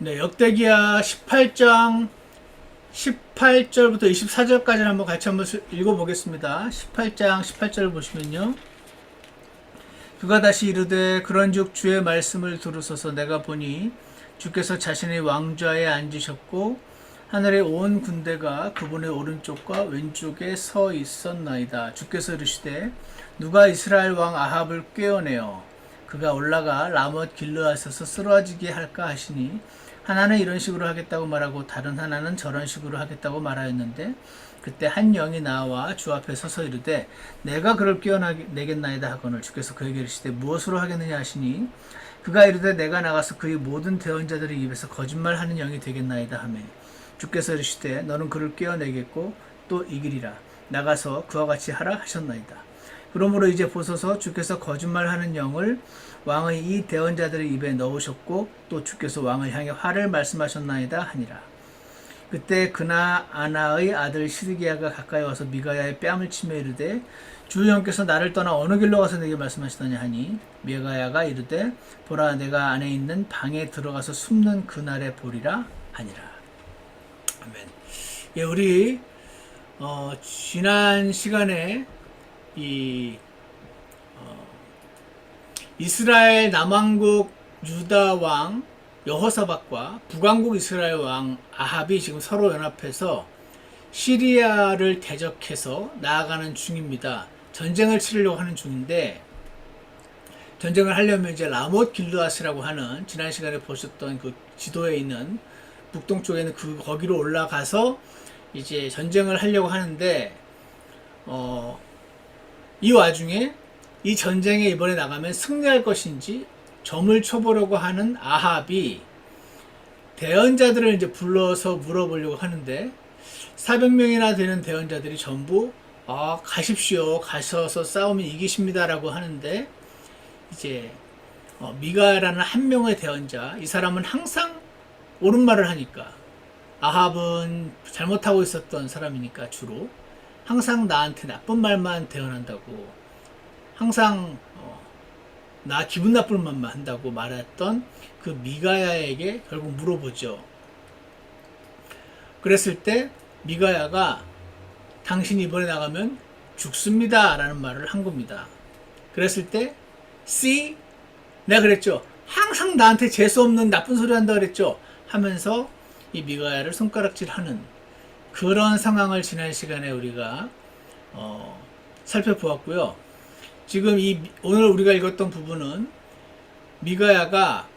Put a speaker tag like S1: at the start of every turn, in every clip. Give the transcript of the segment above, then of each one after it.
S1: 네, 역대기야 18장 18절부터 24절까지 한번 같이 한번 읽어보겠습니다. 18장 18절을 보시면요. 그가 다시 이르되 그런즉 주의 말씀을 들으소서. 내가 보니 주께서 자신의 왕좌에 앉으셨고 하늘의 온 군대가 그분의 오른쪽과 왼쪽에 서 있었나이다. 주께서 이르시되 누가 이스라엘 왕 아합을 꾀어내어 그가 올라가 라못 길르앗에서 쓰러지게 할까 하시니 하나는 이런 식으로 하겠다고 말하고 다른 하나는 저런 식으로 하겠다고 말하였는데 그때 한 영이 나와 주 앞에 서서 이르되 내가 그를 꾀어내겠나이다 하거늘 주께서 그에게 이르시되 무엇으로 하겠느냐 하시니 그가 이르되 내가 나가서 그의 모든 대언자들의 입에서 거짓말하는 영이 되겠나이다 하매 주께서 이르시되 너는 그를 꾀어내겠고 또 이기리라. 나가서 그와 같이 하라 하셨나이다. 그러므로 이제 보소서 주께서 거짓말하는 영을 왕의 이 대언자들의 입에 넣으셨고 또 주께서 왕을 향해 화를 말씀하셨나이다 하니라. 그때 그나아나의 아들 시드기야가 가까이 와서 미가야의 뺨을 치며 이르되 주 영께서 나를 떠나 어느 길로 가서 내게 말씀하시더냐 하니 미가야가 이르되 보라 내가 안에 있는 방에 들어가서 숨는 그날에 보리라 하니라. 아멘. 예, 우리 지난 시간에 이스라엘 남왕국 유다 왕 여호사밧과 북왕국 이스라엘 왕 아합이 지금 서로 연합해서 시리아를 대적해서 나아가는 중입니다. 전쟁을 치르려고 하는 중인데 전쟁을 하려면 이제 라못 길르앗이라고 하는 지난 시간에 보셨던 그 지도에 있는 북동쪽에 있는 거기로 올라가서 이제 전쟁을 하려고 하는데 이 와중에 이 전쟁에 이번에 나가면 승리할 것인지 점을 쳐보려고 하는 아합이 대언자들을 이제 불러서 물어보려고 하는데 400명이나 되는 대언자들이 전부 가십시오. 가셔서 싸우면 이기십니다라고 하는데 이제 미가야라는 한 명의 대언자, 이 사람은 항상 옳은 말을 하니까 아합은 잘못하고 있었던 사람이니까 주로 항상 나한테 나쁜 말만 대언한다고 항상 나 기분 나쁜 말만 한다고 말했던 그 미가야에게 결국 물어보죠. 그랬을 때 미가야가 당신이 이번에 나가면 죽습니다 라는 말을 한 겁니다. 그랬을 때 See? 내가 그랬죠. 항상 나한테 재수없는 나쁜 소리 한다 그랬죠. 하면서 이 미가야를 손가락질하는 그런 상황을 지난 시간에 우리가 살펴보았고요. 지금 오늘 우리가 읽었던 부분은 미가야가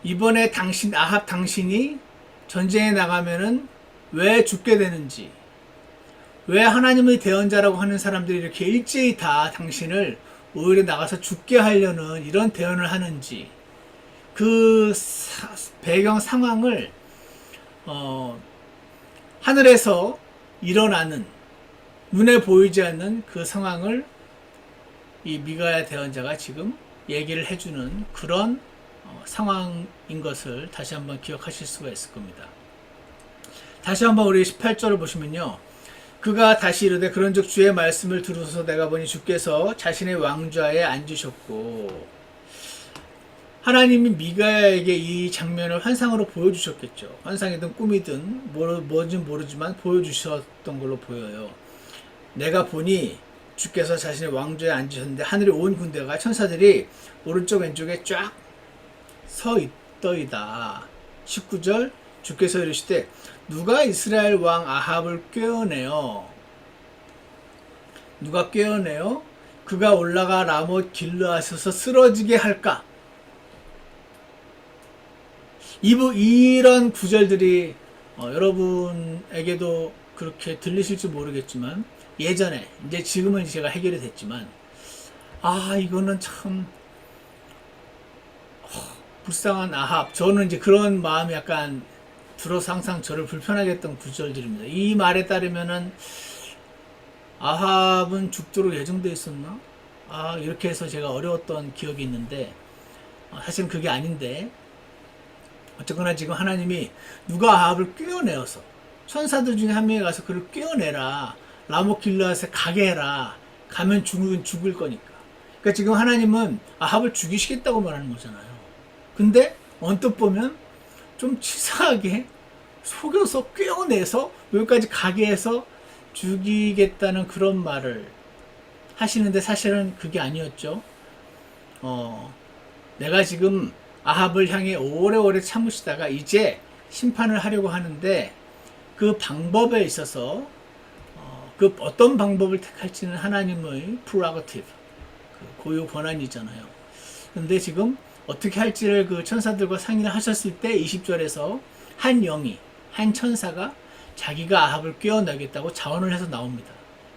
S1: 이번에 아합 당신이 전쟁에 나가면은 왜 죽게 되는지, 왜 하나님의 대언자라고 하는 사람들이 이렇게 일제히 다 당신을 오히려 나가서 죽게 하려는 이런 대언을 하는지 그 배경 상황을 하늘에서 일어나는 눈에 보이지 않는 그 상황을 이 미가야 대언자가 지금 얘기를 해주는 그런 상황인 것을 다시 한번 기억하실 수가 있을 겁니다. 다시 한번 우리 18절을 보시면요. 그가 다시 이르되 그런즉 주의 말씀을 들으소서. 내가 보니 주께서 자신의 왕좌에 앉으셨고 하나님이 미가야에게 이 장면을 환상으로 보여주셨겠죠. 환상이든 꿈이든 뭔지 모르지만 보여주셨던 걸로 보여요. 내가 보니 주께서 자신의 왕좌에 앉으셨는데 하늘의 온 군대가 천사들이 오른쪽 왼쪽에 쫙 서 있더이다. 19절 주께서 이르시되 누가 이스라엘 왕 아합을 꾀어내어 누가 꾀어내어 그가 올라가 라못 길르앗에서 쓰러지게 할까? 이런 구절들이 여러분에게도 그렇게 들리실지 모르겠지만 예전에 이제 지금은 제가 해결이 됐지만 이거는 참 불쌍한 아합. 저는 이제 그런 마음이 약간 들어서 항상 저를 불편하게 했던 구절들입니다. 이 말에 따르면은 아합은 죽도록 예정되어 있었나? 이렇게 해서 제가 어려웠던 기억이 있는데 사실은 그게 아닌데 어쨌거나 지금 하나님이 누가 아합을 꾀어내어서 천사들 중에 한 명이 가서 그를 꾀어내라. 라못 길르앗에 가게 해라. 가면 죽을 거니까. 그러니까 지금 하나님은 아합을 죽이시겠다고 말하는 거잖아요. 근데 언뜻 보면 좀 치사하게 속여서 꿰어내서 여기까지 가게 해서 죽이겠다는 그런 말을 하시는데 사실은 그게 아니었죠. 내가 지금 아합을 향해 오래오래 참으시다가 이제 심판을 하려고 하는데 그 방법에 있어서 그 어떤 방법을 택할지는 하나님의 프로거티브, 그 고유 권한이잖아요. 근데 지금 어떻게 할지를 그 천사들과 상의를 하셨을 때 20절에서 한 영이, 한 천사가 자기가 아합을 꿰어내겠다고 자언을 해서 나옵니다.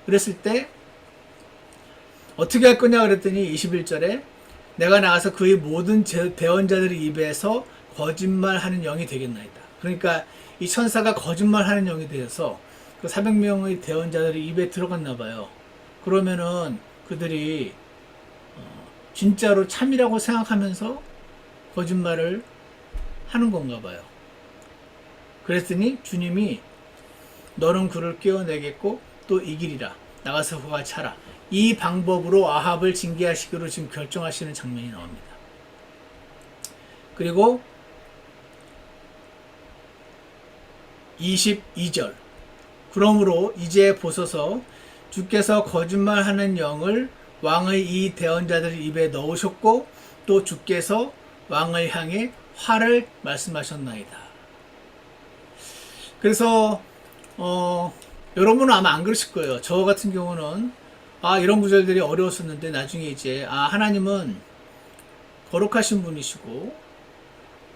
S1: 그랬을 때 어떻게 할 거냐 그랬더니 21절에 내가 나가서 그의 모든 대언자들의 입에서 거짓말하는 영이 되겠나이다. 그러니까 이 천사가 거짓말하는 영이 되어서 그 400명의 대언자들이 입에 들어갔나 봐요. 그러면은 그들이 진짜로 참이라고 생각하면서 거짓말을 하는 건가 봐요. 그랬더니 주님이 너는 그를 꿰어내겠고 또 이기리라. 나가서 그가 차라. 이 방법으로 아합을 징계하시기로 지금 결정하시는 장면이 나옵니다. 그리고 22절 그러므로 이제 보소서 주께서 거짓말하는 영을 왕의 이 대언자들 입에 넣으셨고 또 주께서 왕을 향해 화를 말씀하셨나이다. 그래서 여러분은 아마 안 그러실 거예요. 저 같은 경우는 이런 구절들이 어려웠었는데 나중에 이제 하나님은 거룩하신 분이시고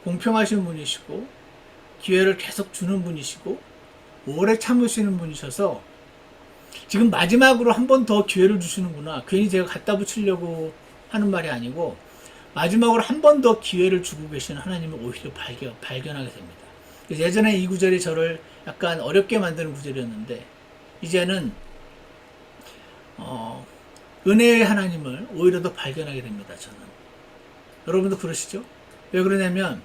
S1: 공평하신 분이시고 기회를 계속 주는 분이시고 오래 참으시는 분이셔서 지금 마지막으로 한 번 더 기회를 주시는구나. 괜히 제가 갖다 붙이려고 하는 말이 아니고 마지막으로 한 번 더 기회를 주고 계시는 하나님을 오히려 발견하게 됩니다. 예전에 이 구절이 저를 약간 어렵게 만드는 구절이었는데 이제는 은혜의 하나님을 오히려 더 발견하게 됩니다. 저는. 여러분도 그러시죠? 왜 그러냐면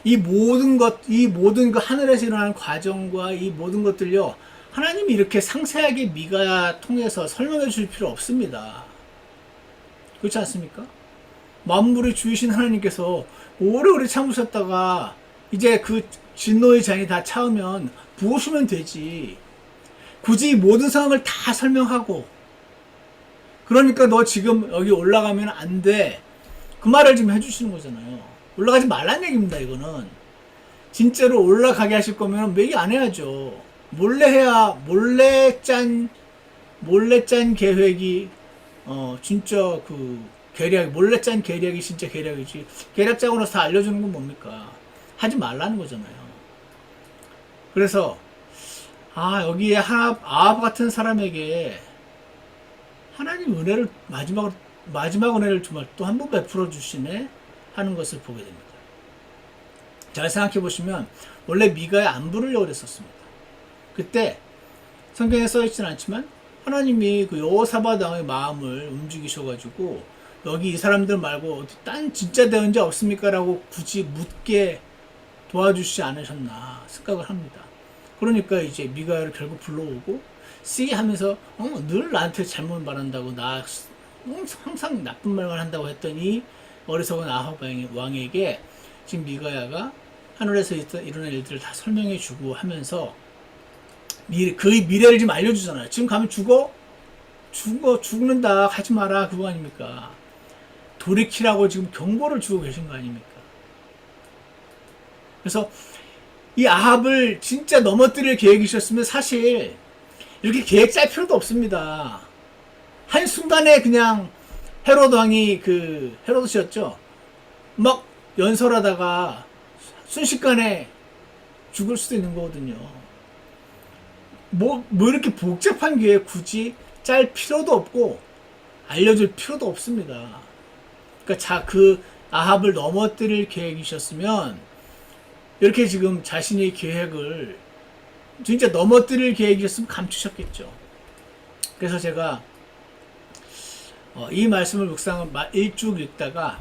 S1: 이 모든 그 하늘에서 일어나는 과정과 이 모든 것들요 하나님이 이렇게 상세하게 미가 통해서 설명해 줄 필요 없습니다. 그렇지 않습니까? 만물의 주이신 하나님께서 오래오래 참으셨다가 이제 그 진노의 잔이 다 차오면 부으시면 되지. 굳이 모든 상황을 다 설명하고 그러니까 너 지금 여기 올라가면 안 돼. 그 말을 지금 해주시는 거잖아요. 올라가지 말란 얘기입니다. 이거는 진짜로 올라가게 하실 거면 얘기 안 해야죠. 몰래 해야 몰래 짠 계획이 진짜 그 계략 몰래 짠 계략이 진짜 계략이지. 계략 짜고 나서 다 알려주는 건 뭡니까? 하지 말라는 거잖아요. 그래서 여기에 아합 같은 사람에게 하나님 은혜를 마지막 은혜를 정말 또 한 번 베풀어 주시네 하는 것을 보게 됩니다. 잘 생각해 보시면 원래 미가의 안 부르려고 그랬었습니다. 그때 성경에 써 있지는 않지만 하나님이 그 여호사밧 왕의 마음을 움직이셔가지고 여기 이 사람들 말고 딴 진짜 대언자 없습니까? 라고 굳이 묻게 도와주시지 않으셨나 생각을 합니다. 그러니까 이제 미가를 결국 불러오고 쓰게 하면서 늘 나한테 잘못 말한다고 나 항상 나쁜 말만 한다고 했더니 어리석은 아합 왕에게 지금 미가야가 하늘에서 일어난 일들을 다 설명해 주고 하면서 그의 미래를 지금 알려주잖아요. 지금 가면 죽는다 가지 마라 그거 아닙니까? 돌이키라고 지금 경고를 주고 계신 거 아닙니까? 그래서 이 아합을 진짜 넘어뜨릴 계획이셨으면 사실 이렇게 계획 짤 필요도 없습니다. 한순간에 그냥 헤로드 왕이 헤로드셨죠? 막 연설하다가 순식간에 죽을 수도 있는 거거든요. 뭐 이렇게 복잡한 계획 굳이 짤 필요도 없고 알려줄 필요도 없습니다. 그러니까 그 아합을 넘어뜨릴 계획이셨으면 이렇게 지금 자신의 계획을 진짜 넘어뜨릴 계획이었으면 감추셨겠죠. 그래서 제가 이 말씀을 묵상을 일쭉 읽다가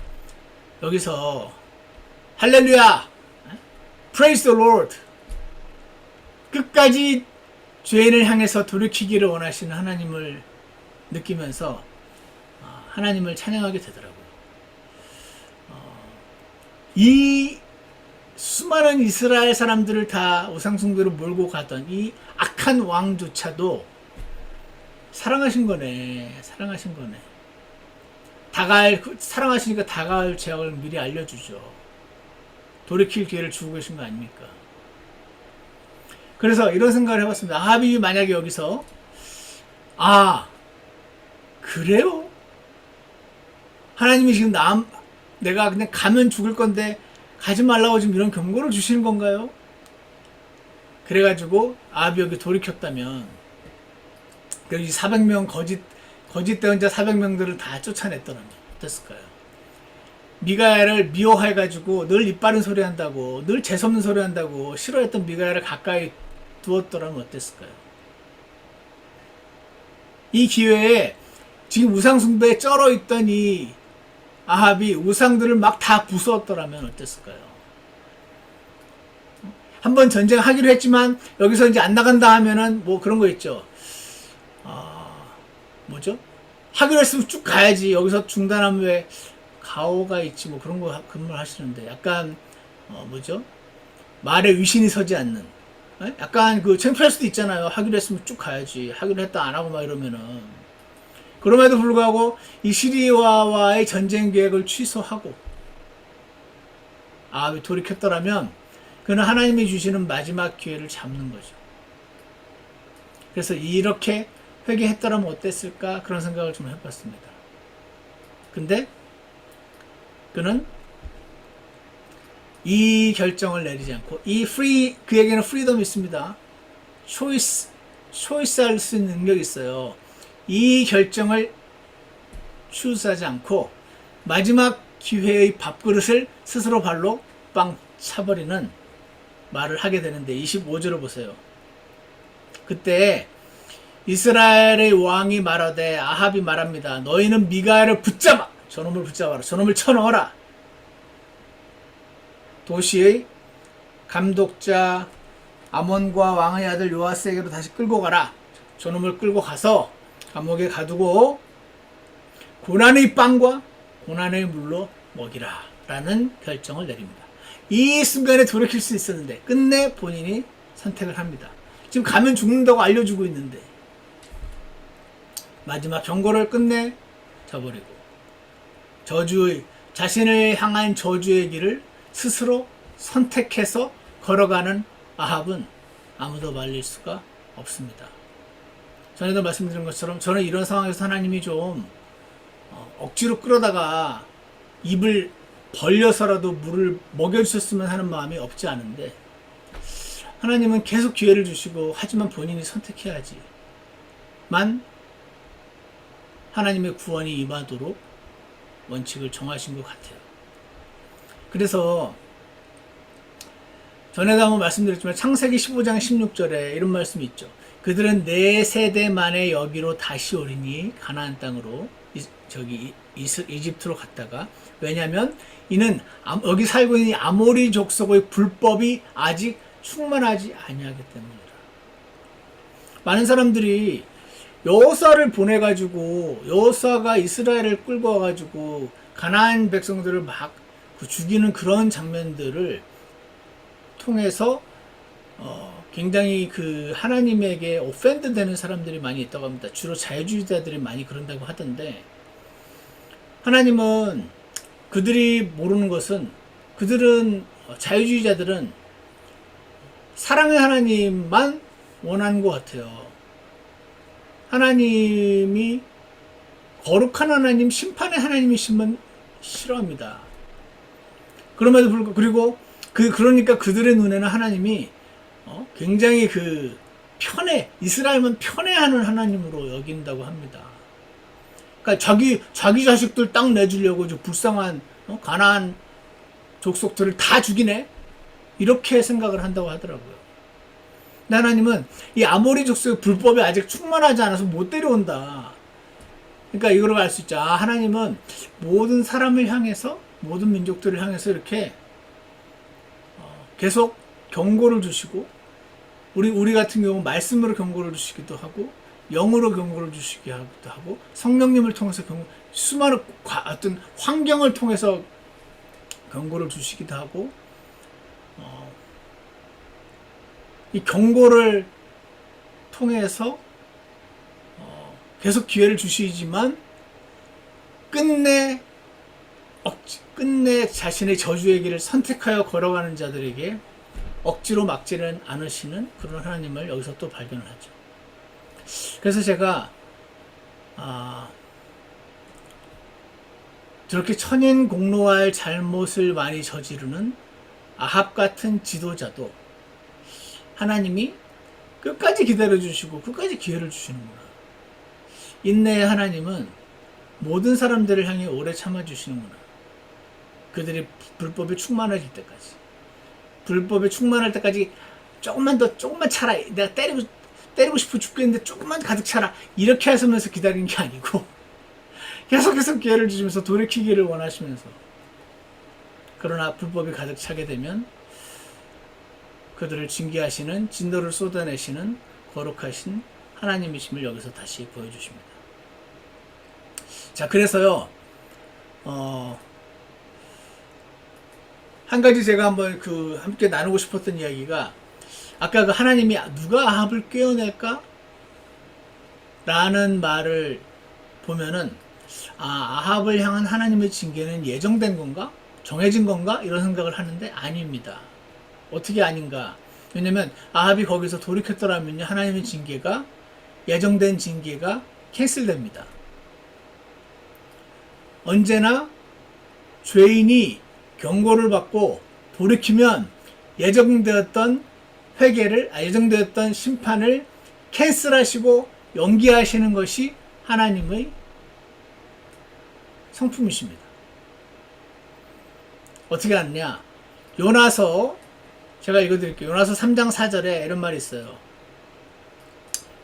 S1: 여기서 할렐루야! Praise the Lord! 끝까지 죄인을 향해서 돌이키기를 원하시는 하나님을 느끼면서 하나님을 찬양하게 되더라고요. 이 수많은 이스라엘 사람들을 다 우상숭배로 몰고 가던 이 악한 왕조차도 사랑하신 거네. 사랑하신 거네. 사랑하시니까 다가올 죄악을 미리 알려주죠. 돌이킬 기회를 주고 계신 거 아닙니까? 그래서 이런 생각을 해봤습니다. 아합이 만약에 여기서 그래요? 하나님이 지금 내가 그냥 가면 죽을 건데 가지 말라고 지금 이런 경고를 주시는 건가요? 그래가지고 아합이 여기 돌이켰다면 이 400명 거짓 대언자 400명들을 다 쫓아냈더라면 어땠을까요? 미가야를 미워해가지고 늘 입바른 소리 한다고 늘 재수없는 소리 한다고 싫어했던 미가야를 가까이 두었더라면 어땠을까요? 이 기회에 지금 우상숭배에 쩔어있던 이 아합이 우상들을 막 다 부수었더라면 어땠을까요? 한번 전쟁하기로 했지만 여기서 이제 안 나간다 하면은 뭐 그런 거 있죠. 뭐죠? 하기로 했으면 쭉 가야지. 여기서 중단하면 왜 가오가 있지 뭐 그런 거 근무를 하시는데 약간 뭐죠? 말에 위신이 서지 않는 약간 그 창피할 수도 있잖아요. 하기로 했으면 쭉 가야지. 하기로 했다 안 하고 막 이러면은. 그럼에도 불구하고 이 시리아와의 전쟁 계획을 취소하고 아합이 돌이켰더라면 그는 하나님이 주시는 마지막 기회를 잡는 거죠. 그래서 이렇게 회개했더라면 어땠을까 그런 생각을 좀 해봤습니다. 근데 그는 이 결정을 내리지 않고 그에게는 프리덤이 있습니다. 초이스할 수 있는 능력이 있어요. 이 결정을 추스하지 않고 마지막 기회의 밥그릇을 스스로 발로 빵 차버리는 말을 하게 되는데 25절을 보세요. 그때 이스라엘의 왕이 말하되 아합이 말합니다. 너희는 미가야를 붙잡아. 저놈을 붙잡아라. 저놈을 쳐넣어라. 도시의 감독자 아몬과 왕의 아들 요아스에게로 다시 끌고 가라. 저놈을 끌고 가서 감옥에 가두고 고난의 빵과 고난의 물로 먹이라 라는 결정을 내립니다. 이 순간에 돌이킬 수 있었는데 끝내 본인이 선택을 합니다. 지금 가면 죽는다고 알려주고 있는데 마지막 경고를 끝내 저버리고 자신을 향한 저주의 길을 스스로 선택해서 걸어가는 아합은 아무도 말릴 수가 없습니다. 전에도 말씀드린 것처럼 저는 이런 상황에서 하나님이 좀 억지로 끌어다가 입을 벌려서라도 물을 먹여주셨으면 하는 마음이 없지 않은데 하나님은 계속 기회를 주시고 하지만 본인이 선택해야지만 하나님의 구원이 임하도록 원칙을 정하신 것 같아요. 그래서 전에도 한번 말씀드렸지만 창세기 15장 16절에 이런 말씀이 있죠. 그들은 4세대 만에 여기로 다시 오리니 가나안 땅으로 이집트로 갔다가 왜냐하면 이는 여기 살고 있는 아모리 족속의 불법이 아직 충만하지 아니하기 때문이라. 많은 사람들이 여호수아를 보내가지고 여호수아가 이스라엘을 끌고 와가지고 가나안 백성들을 막 죽이는 그런 장면들을 통해서 굉장히 그 하나님에게 오펜드 되는 사람들이 많이 있다고 합니다. 주로 자유주의자들이 많이 그런다고 하던데 하나님은 그들이 모르는 것은 자유주의자들은 사랑의 하나님만 원하는 것 같아요. 하나님이 거룩한 하나님, 심판의 하나님이시면 싫어합니다. 그럼에도 불구하고 그러니까 그들의 눈에는 하나님이 굉장히 이스라엘만 편애하는 하나님으로 여긴다고 합니다. 그러니까 자기 자식들 딱 내주려고 불쌍한 가나안 족속들을 다 죽이네? 이렇게 생각을 한다고 하더라고요. 근데 하나님은 이 아모리 족속의 불법이 아직 충만하지 않아서 못 데려온다. 그러니까 이걸 알 수 있죠. 하나님은 모든 사람을 향해서 모든 민족들을 향해서 이렇게 계속 경고를 주시고 우리 같은 경우 말씀으로 경고를 주시기도 하고 영으로 경고를 주시기도 하고 성령님을 통해서 수많은 어떤 환경을 통해서 경고를 주시기도 하고 이 경고를 통해서 계속 기회를 주시지만 끝내 자신의 저주의 길을 선택하여 걸어가는 자들에게 억지로 막지는 않으시는 그런 하나님을 여기서 또 발견을 하죠. 그래서 제가 저렇게 천인공노할 잘못을 많이 저지르는 아합 같은 지도자도 하나님이 끝까지 기다려주시고 끝까지 기회를 주시는구나. 인내의 하나님은 모든 사람들을 향해 오래 참아주시는구나. 그들이 불법에 충만해질 때까지. 불법에 충만할 때까지 조금만 차라. 내가 때리고 싶어 죽겠는데 조금만 가득 차라. 이렇게 하시면서 기다리는 게 아니고 계속해서 기회를 주시면서 돌이키기를 원하시면서, 그러나 불법이 가득 차게 되면 그들을 징계하시는, 진노를 쏟아내시는 거룩하신 하나님이심을 여기서 다시 보여주십니다. 자, 그래서요, 한 가지 제가 한번 함께 나누고 싶었던 이야기가, 아까 그 하나님이 누가 아합을 꿰어낼까? 라는 말을 보면은, 아합을 향한 하나님의 징계는 예정된 건가? 정해진 건가? 이런 생각을 하는데 아닙니다. 어떻게 아닌가? 왜냐면 아합이 거기서 돌이켰더라면요, 하나님의 징계가, 예정된 징계가 캔슬됩니다. 언제나 죄인이 경고를 받고 돌이키면 예정되었던 예정되었던 심판을 캔슬하시고 연기하시는 것이 하나님의 성품이십니다. 어떻게 하느냐? 요나서, 제가 읽어드릴게요. 요나서 3장 4절에 이런 말이 있어요.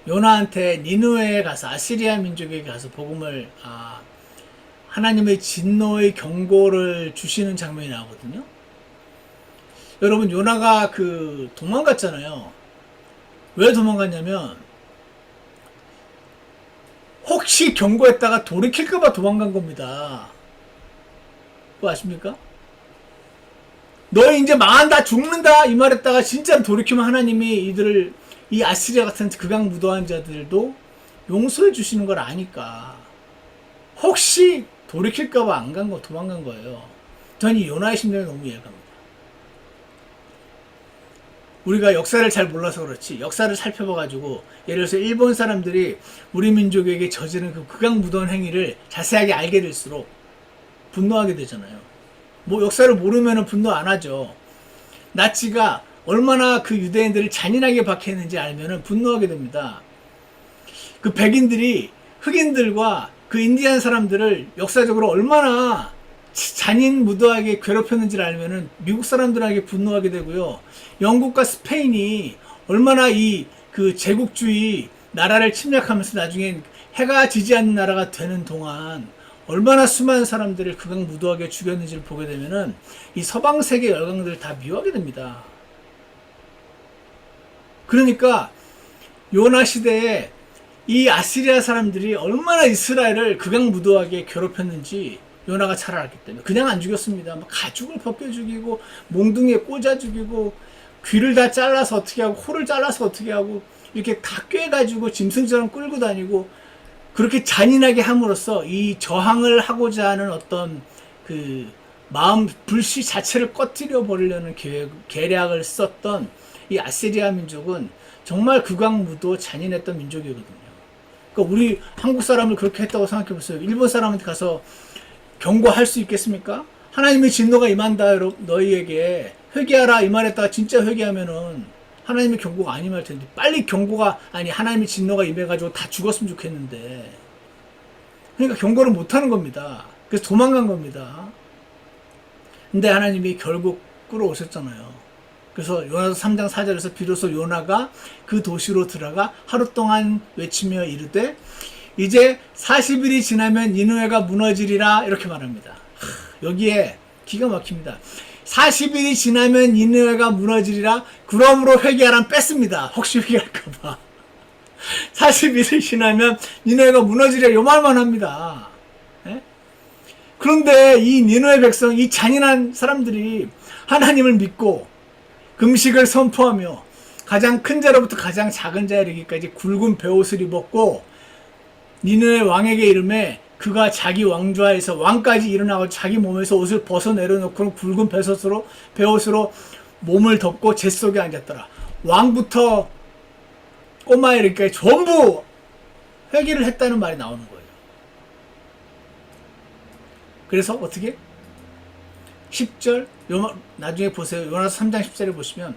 S1: 요나한테 니느웨에 가서, 아시리아 민족에게 가서 복음을, 하나님의 진노의 경고를 주시는 장면이 나오거든요. 여러분, 요나가 도망갔잖아요. 왜 도망갔냐면, 혹시 경고했다가 돌이킬까봐 도망간 겁니다. 그거 아십니까? 너희 이제 망한다, 죽는다, 이 말했다가 진짜로 돌이키면 하나님이 이 아시리아 같은 극악무도한 자들도 용서해 주시는 걸 아니까 혹시 돌이킬까봐 도망간 거예요. 전 이 요나의 심정이 너무 이해가 갑니다. 우리가 역사를 잘 몰라서 그렇지, 역사를 살펴봐가지고, 예를 들어서 일본 사람들이 우리 민족에게 저지른 그 극악무도한 행위를 자세하게 알게 될수록 분노하게 되잖아요. 뭐 역사를 모르면 분노 안 하죠. 나치가 얼마나 그 유대인들을 잔인하게 박해했는지 알면 분노하게 됩니다. 그 백인들이 흑인들과 그 인디안 사람들을 역사적으로 얼마나 잔인무도하게 괴롭혔는지를 알면 미국 사람들에게 분노하게 되고요. 영국과 스페인이 얼마나 그 제국주의 나라를 침략하면서 나중에 해가 지지 않는 나라가 되는 동안 얼마나 수많은 사람들을 극악무도하게 죽였는지를 보게 되면은 이 서방 세계 열강들을 다 미워하게 됩니다. 그러니까 요나 시대에 이 아시리아 사람들이 얼마나 이스라엘을 극악무도하게 괴롭혔는지 요나가 잘 알았기 때문에 그냥 안 죽였습니다. 막 가죽을 벗겨 죽이고, 몽둥이에 꽂아 죽이고, 귀를 다 잘라서 어떻게 하고, 코를 잘라서 어떻게 하고, 이렇게 다 꿰가지고 짐승처럼 끌고 다니고, 그렇게 잔인하게 함으로써 이 저항을 하고자 하는 어떤 마음 불씨 자체를 꺼뜨려 버리려는 계략을 썼던 이 아시리아 민족은 정말 극악무도 잔인했던 민족이거든요. 그러니까 우리 한국 사람을 그렇게 했다고 생각해 보세요. 일본 사람한테 가서 경고할 수 있겠습니까? 하나님의 진노가 임한다, 너희에게 회개하라 이 말했다가 진짜 회개하면은 하나님의 경고가 아니면 할 텐데, 빨리 경고가 아니 하나님의 진노가 임해가지고 다 죽었으면 좋겠는데, 그러니까 경고를 못하는 겁니다. 그래서 도망간 겁니다. 근데 하나님이 결국 끌어오셨잖아요. 그래서 요나서 3장 4절에서 비로소 요나가 그 도시로 들어가 하루 동안 외치며 이르되 이제 40일이 지나면 니느웨가 무너지리라, 이렇게 말합니다. 여기에 기가 막힙니다. 40일이 지나면 니느웨가 무너지리라, 그러므로 회개하란 뺐습니다. 혹시 회개할까봐. 40일이 지나면 니느웨가 무너지리라, 요 말만 합니다. 예? 그런데 이 니느웨 백성, 이 잔인한 사람들이 하나님을 믿고 금식을 선포하며 가장 큰 자로부터 가장 작은 자에 이르기까지 굵은 베옷을 입었고 니느웨 왕에게 이르매 그가 자기 왕좌에서 왕까지 일어나고 자기 몸에서 옷을 벗어 내려놓고 굵은 베옷으로 몸을 덮고 재 속에 앉았더라. 왕부터 꼬마에 이르기까지 전부 회개를 했다는 말이 나오는 거예요. 그래서 어떻게? 10절 나중에 보세요. 요나서 3장 10절에 보시면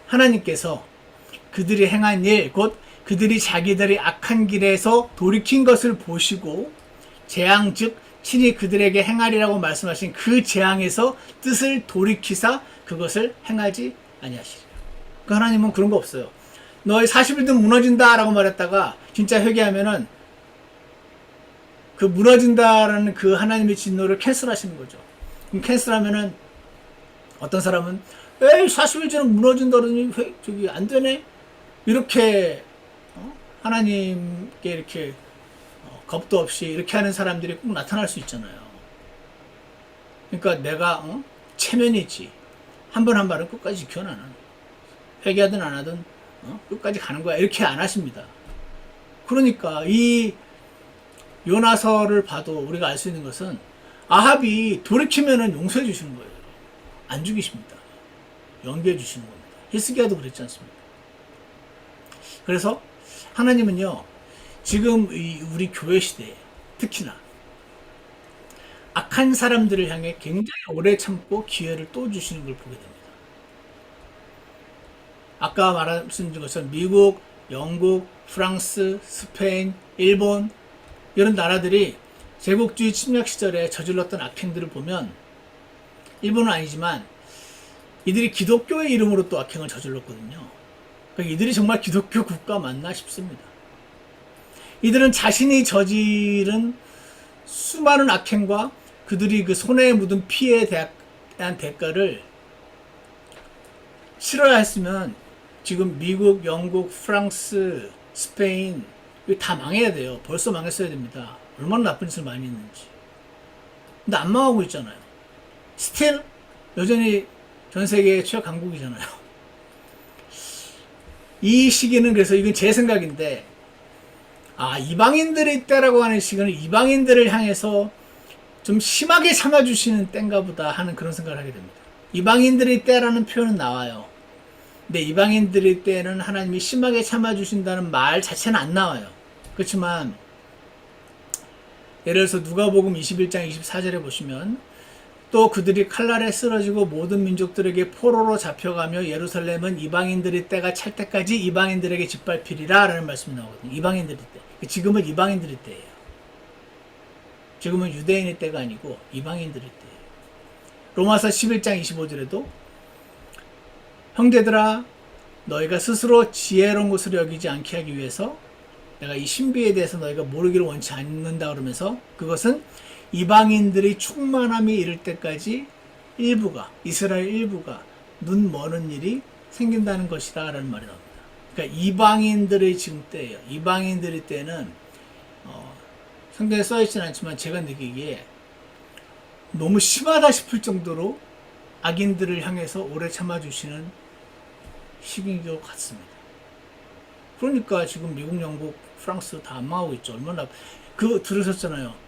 S1: 하나님께서 그들이 행한 일 곧 그들이 자기들이 악한 길에서 돌이킨 것을 보시고 재앙 즉 친히 그들에게 행하리라고 말씀하신 그 재앙에서 뜻을 돌이키사 그것을 행하지 아니하시리라. 그 하나님은 그런 거 없어요. 너의 40일도 무너진다 라고 말했다가 진짜 회개하면은 그 무너진다라는 그 하나님의 진노를 캔슬하시는 거죠. 그럼 캔슬하면은 어떤 사람은 에이 40일째는 무너진다더니 저기 안 되네 이렇게 하나님께 이렇게 겁도 없이 이렇게 하는 사람들이 꼭 나타날 수 있잖아요. 그러니까 내가 체면이지 한 번 한 발은 끝까지 지켜나는 회개하든 안 하든 끝까지 가는 거야 이렇게 안 하십니다. 그러니까 이 요나서를 봐도 우리가 알 수 있는 것은 아합이 돌이키면은 용서해 주시는 거예요. 안 죽이십니다. 연기해 주시는 겁니다. 히스기야도 그랬지 않습니까? 그래서 하나님은요 지금 우리 교회 시대에 특히나 악한 사람들을 향해 굉장히 오래 참고 기회를 또 주시는 걸 보게 됩니다. 아까 말씀드린 것처럼 미국, 영국, 프랑스, 스페인, 일본 이런 나라들이 제국주의 침략 시절에 저질렀던 악행들을 보면 일본은 아니지만 이들이 기독교의 이름으로 또 악행을 저질렀거든요. 그러니까 이들이 정말 기독교 국가 맞나 싶습니다. 이들은 자신이 저지른 수많은 악행과 그들이 그 손에 묻은 피에 대한 대가를 치러야 했으면 지금 미국, 영국, 프랑스, 스페인 이거 다 망해야 돼요. 벌써 망했어야 됩니다. 얼마나 나쁜 짓을 많이 했는지. 근데 안 망하고 있잖아요. 스틸 여전히 전 세계 최악 강국이잖아요. 이 시기는 그래서 이건 제 생각인데 이방인들의 때라고 하는 시기는 이방인들을 향해서 좀 심하게 참아주시는 때인가 보다 하는 그런 생각을 하게 됩니다. 이방인들의 때라는 표현은 나와요. 근데 이방인들의 때는 하나님이 심하게 참아주신다는 말 자체는 안 나와요. 그렇지만 예를 들어서 누가복음 21장 24절에 보시면 또 그들이 칼날에 쓰러지고 모든 민족들에게 포로로 잡혀가며 예루살렘은 이방인들의 때가 찰 때까지 이방인들에게 짓밟히리라 라는 말씀이 나오거든요. 이방인들의 때. 지금은 이방인들의 때예요. 지금은 유대인의 때가 아니고 이방인들의 때예요. 로마서 11장 25절에도 형제들아 너희가 스스로 지혜로운 것으로 여기지 않게 하기 위해서 내가 이 신비에 대해서 너희가 모르기를 원치 않는다 그러면서 그것은 이방인들이 충만함이 이를 때까지 이스라엘 일부가 눈 머는 일이 생긴다는 것이다 라는 말이 나옵니다. 그러니까 이방인들의 지금 때예요. 이방인들의 때는 성경에 써있지는 않지만 제가 느끼기에 너무 심하다 싶을 정도로 악인들을 향해서 오래 참아주시는 시기인 것 같습니다. 그러니까 지금 미국, 영국, 프랑스 다 안 망하고 있죠. 얼마나 들으셨잖아요.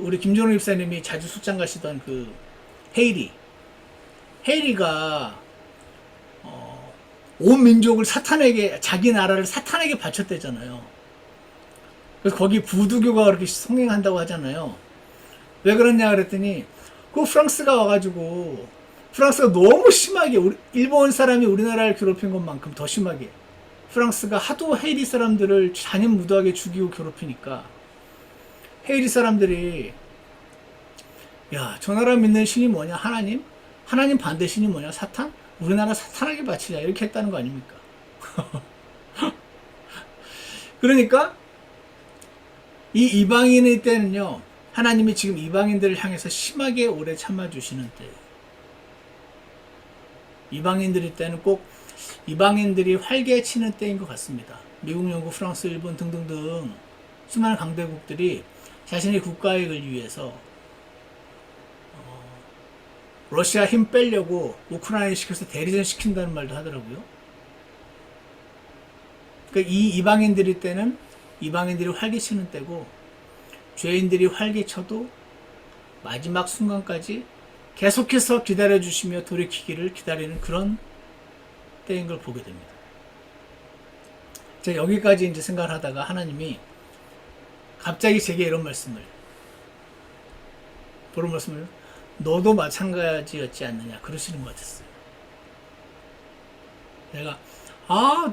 S1: 우리 김종호 집사님이 자주 출장 가시던 헤이리가 온 민족을 자기 나라를 사탄에게 바쳤대잖아요. 그래서 거기 부두교가 그렇게 성행한다고 하잖아요. 왜 그러냐 그랬더니 프랑스가 와가지고 프랑스가 너무 심하게 일본 사람이 우리나라를 괴롭힌 것만큼 더 심하게 프랑스가 하도 헤이리 사람들을 잔인무도하게 죽이고 괴롭히니까 헤이리 사람들이 저 나라 믿는 신이 뭐냐? 하나님 반대 신이 뭐냐? 사탄? 우리나라 사탄에게 바치자 이렇게 했다는 거 아닙니까? 그러니까 이 이방인의 때는요 하나님이 지금 이방인들을 향해서 심하게 오래 참아주시는 때예요. 이방인들의 때는 꼭 이방인들이 활개치는 때인 것 같습니다. 미국, 영국, 프랑스, 일본 등등등 수많은 강대국들이 자신의 국가익을 위해서 러시아 힘 빼려고 우크라이나 시켜서 대리전 시킨다는 말도 하더라고요. 그러니까 이 이방인들이 때는 이방인들이 활기치는 때고, 죄인들이 활기쳐도 마지막 순간까지 계속해서 기다려주시며 돌이키기를 기다리는 그런 때인 걸 보게 됩니다. 제가 여기까지 이제 생각을 하다가 하나님이 갑자기 제게 이런 말씀을, 너도 마찬가지였지 않느냐 그러시는 것 같았어요. 내가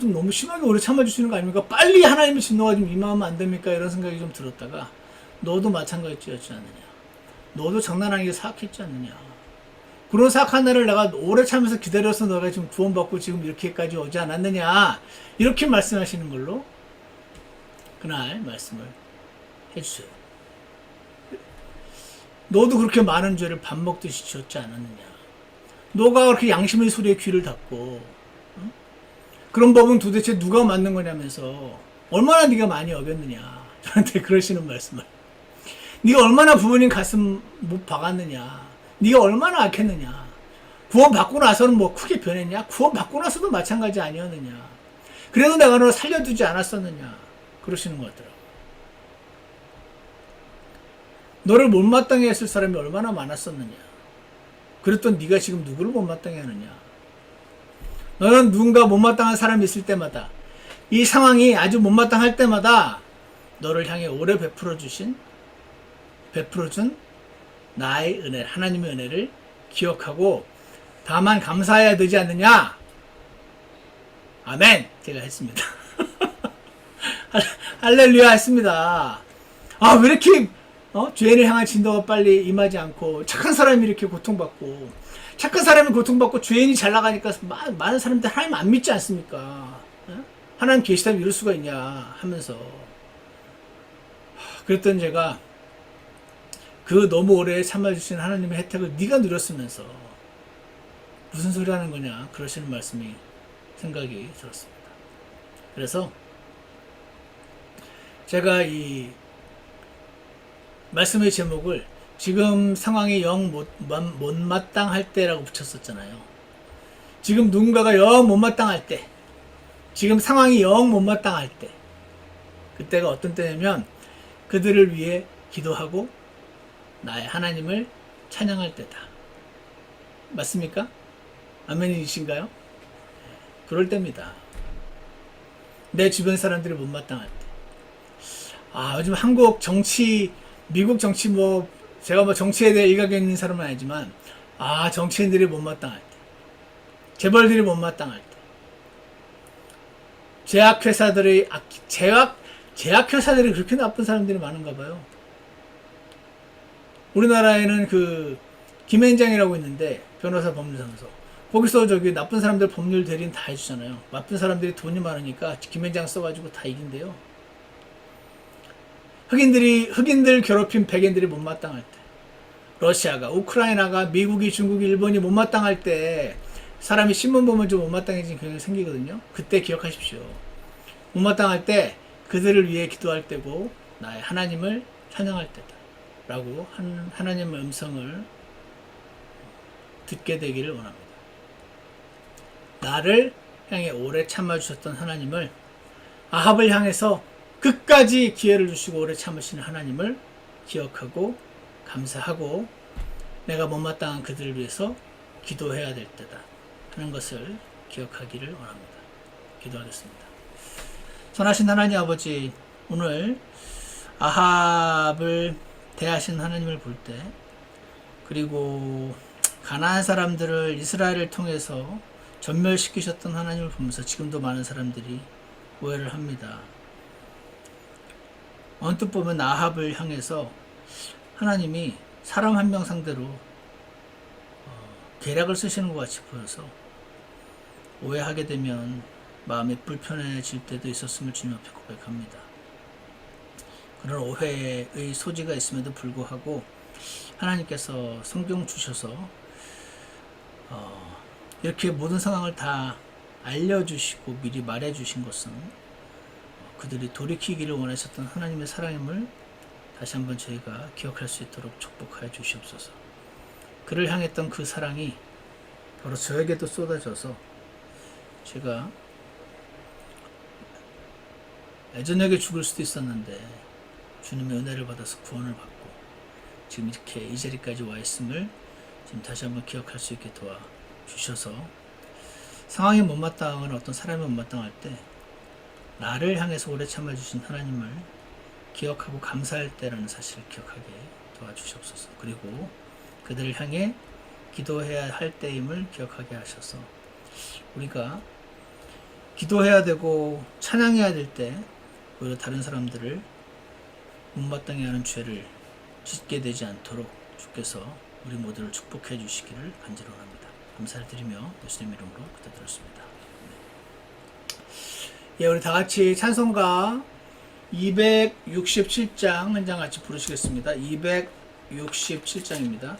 S1: 좀 너무 심하게 오래 참아주시는 거 아닙니까? 빨리 하나님의 진노가 좀 임하면 안 됩니까? 이런 생각이 좀 들었다가, 너도 마찬가지였지 않느냐, 너도 장난 아니게 사악했지 않느냐, 그런 사악한 날을 내가 오래 참으면서 기다려서 너가 지금 구원받고 지금 이렇게까지 오지 않았느냐, 이렇게 말씀하시는 걸로 그날 말씀을 해주세요. 너도 그렇게 많은 죄를 밥 먹듯이 지었지 않았느냐, 너가 그렇게 양심의 소리에 귀를 닫고, 응? 그런 법은 도대체 누가 만든 거냐면서 얼마나 네가 많이 어겼느냐, 저한테 그러시는 말씀을. 네가 얼마나 부모님 가슴 못 박았느냐, 네가 얼마나 악했느냐, 구원 받고 나서는 뭐 크게 변했냐, 구원 받고 나서도 마찬가지 아니었느냐, 그래도 내가 너 살려두지 않았었느냐, 그러시는 것 같더라고. 너를 못마땅해 했을 사람이 얼마나 많았었느냐, 그랬던 네가 지금 누구를 못마땅해 하느냐. 너는 누군가 못마땅한 사람이 있을 때마다, 이 상황이 아주 못마땅할 때마다 너를 향해 오래 베풀어준 나의 은혜, 하나님의 은혜를 기억하고 다만 감사해야 되지 않느냐. 아멘. 제가 했습니다. 할렐루야 했습니다. 왜 이렇게 죄인을 향한 진도가 빨리 임하지 않고, 착한 사람이 이렇게 고통받고, 착한 사람이 고통받고 죄인이 잘 나가니까 많은 사람들 하나님 안 믿지 않습니까? 하나님 계시다면 이럴 수가 있냐 하면서, 그랬던 제가 그 너무 오래 참아주신 하나님의 혜택을 네가 누렸으면서 무슨 소리 하는 거냐 그러시는 말씀이 생각이 들었습니다. 그래서 제가 이 말씀의 제목을 지금 상황이 영 못마땅할 때라고 붙였었잖아요. 지금 누군가가 영 못마땅할 때, 지금 상황이 영 못마땅할 때, 그때가 어떤 때냐면 그들을 위해 기도하고 나의 하나님을 찬양할 때다. 맞습니까? 아멘이신가요? 그럴 때입니다. 내 주변 사람들이 못마땅할 때. 요즘 한국 정치, 미국 정치 제가 정치에 대해 일각에 있는 사람은 아니지만, 정치인들이 못마땅할 때, 재벌들이 못마땅할 때, 제약회사들이 그렇게 나쁜 사람들이 많은가 봐요. 우리나라에는 그 김앤장이라고 있는데, 변호사 법률사무소, 거기서 나쁜 사람들 법률 대리인 다 해주잖아요. 나쁜 사람들이 돈이 많으니까 김앤장 써가지고 다 이긴대요. 흑인들 괴롭힌 백인들이 못마땅할 때, 러시아가, 우크라이나가, 미국이, 중국이, 일본이 못마땅할 때, 사람이 신문 보면 좀 못마땅해진 경향이 생기거든요. 그때 기억하십시오. 못마땅할 때 그들을 위해 기도할 때고 나의 하나님을 찬양할 때다 라고 하나님의 음성을 듣게 되기를 원합니다. 나를 향해 오래 참아주셨던 하나님을, 아합을 향해서 끝까지 기회를 주시고 오래 참으시는 하나님을 기억하고 감사하고, 내가 못마땅한 그들을 위해서 기도해야 될 때다 하는 것을 기억하기를 원합니다. 기도하겠습니다. 선하신 하나님 아버지, 오늘 아합을 대하신 하나님을 볼 때, 그리고 가나안 사람들을 이스라엘을 통해서 전멸시키셨던 하나님을 보면서 지금도 많은 사람들이 오해를 합니다. 언뜻 보면 아합을 향해서 하나님이 사람 한 명 상대로 계략을 쓰시는 것 같이 보여서 오해하게 되면 마음이 불편해질 때도 있었음을 주님 앞에 고백합니다. 그런 오해의 소지가 있음에도 불구하고 하나님께서 성경 주셔서 이렇게 모든 상황을 다 알려주시고 미리 말해주신 것은 그들이 돌이키기를 원하셨던 하나님의 사랑임을 다시 한번 저희가 기억할 수 있도록 축복하여 주시옵소서. 그를 향했던 그 사랑이 바로 저에게도 쏟아져서 제가 애전하게 죽을 수도 있었는데 주님의 은혜를 받아서 구원을 받고 지금 이렇게 이 자리까지 와 있음을 지금 다시 한번 기억할 수 있게 도와주셔서 상황이 못마땅한 어떤 사람이 못마땅할 때 나를 향해서 오래 참아주신 하나님을 기억하고 감사할 때라는 사실을 기억하게 도와주시옵소서. 그리고 그들을 향해 기도해야 할 때임을 기억하게 하셔서 우리가 기도해야 되고 찬양해야 될 때 오히려 다른 사람들을 못마땅해 하는 죄를 짓게 되지 않도록 주께서 우리 모두를 축복해 주시기를 간절히 원합니다. 감사를 드리며 예수님 이름으로 기도드렸습니다. 예, 우리 다 같이 찬송가 267장 한 장 같이 부르시겠습니다. 267장입니다.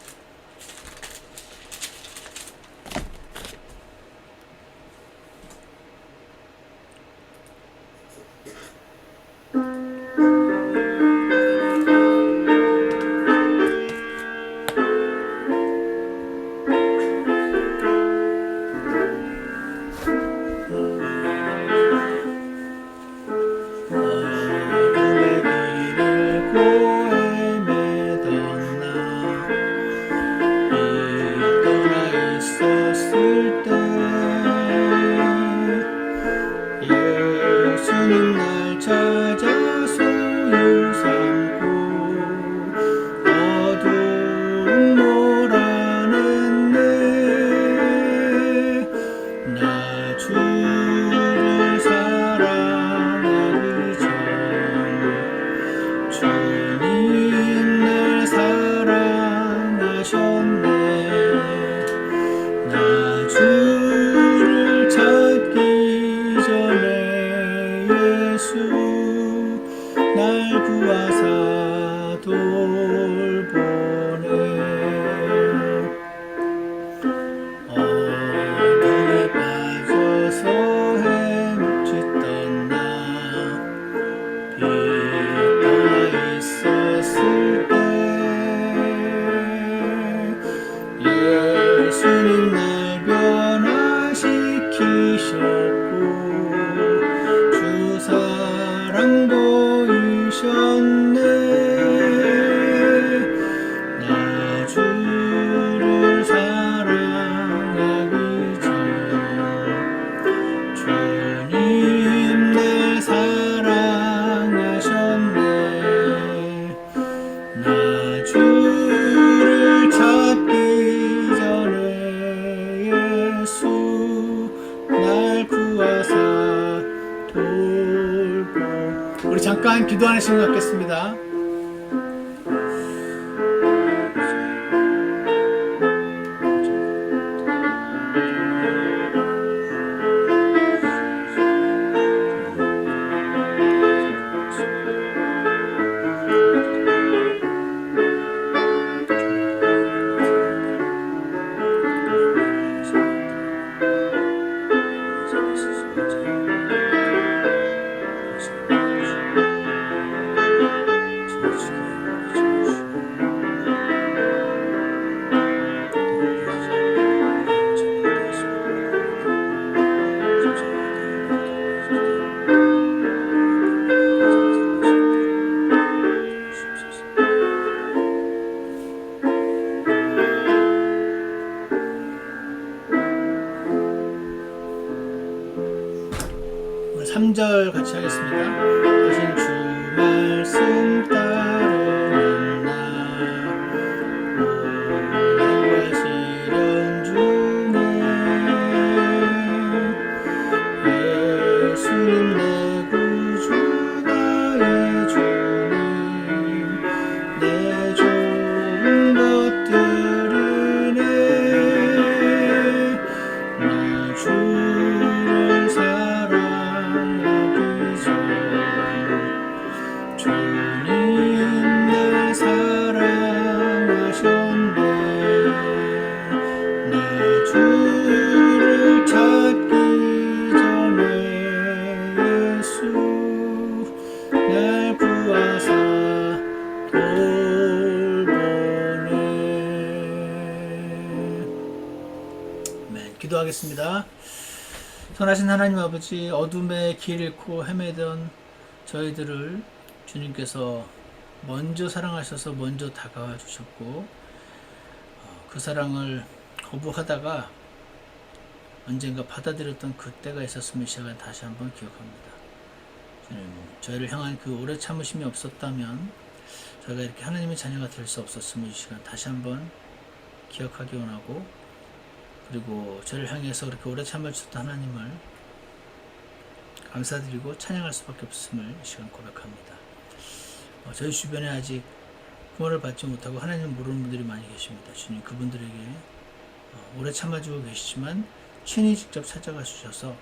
S1: 우리 잠깐 기도하는 시간 갖겠습니다. 우리 3절 같이 하겠습니다. 대신 주 말씀 따르는 나 고난과 시련 중에 예수님 내 구주 나의 주님 내 좋은 것들이네 나 주를 사랑하기 전 주님 아멘. 기도하겠습니다. 선하신 하나님 아버지, 어둠의 길 잃고 헤매던 저희들을 주님께서 먼저 사랑하셔서 먼저 다가와 주셨고, 그 사랑을 거부하다가 언젠가 받아들였던 그때가 있었음을 이 시간 다시 한번 기억합니다. 주님, 저희를 향한 그 오래 참으심이 없었다면 저희가 이렇게 하나님의 자녀가 될 수 없었음을 이 시간 다시 한번 기억하기 원하고, 그리고 저를 향해서 그렇게 오래 참아주셨던 하나님을 감사드리고 찬양할 수밖에 없음을 이 시간 고백합니다. 저희 주변에 아직 구원을 받지 못하고 하나님을 모르는 분들이 많이 계십니다. 주님, 그분들에게 오래 참아주고 계시지만 친히 직접 찾아가 주셔서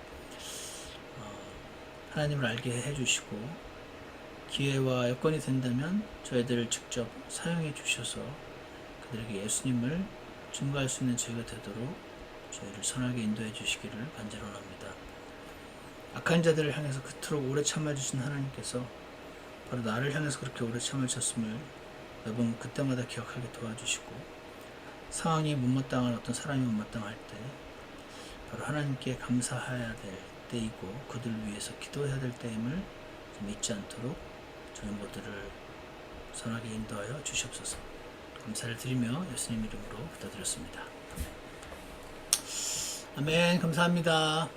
S1: 하나님을 알게 해주시고, 기회와 여건이 된다면 저희들을 직접 사용해 주셔서 그들에게 예수님을 증거할 수 있는 저희가 되도록 저희를 선하게 인도해 주시기를 간절합니다. 악한 자들을 향해서 그토록 오래 참아주신 하나님께서 바로 나를 향해서 그렇게 오래 참으셨음을 매번 그때마다 기억하게 도와주시고, 상황이 못마땅한 어떤 사람이 못마땅할 때 바로 하나님께 감사해야 될 때이고 그들 위해서 기도해야 될 때임을 잊지 않도록 저희 모두를 선하게 인도하여 주시옵소서. 감사를 드리며 예수님 이름으로 부탁드렸습니다. 아멘. 감사합니다.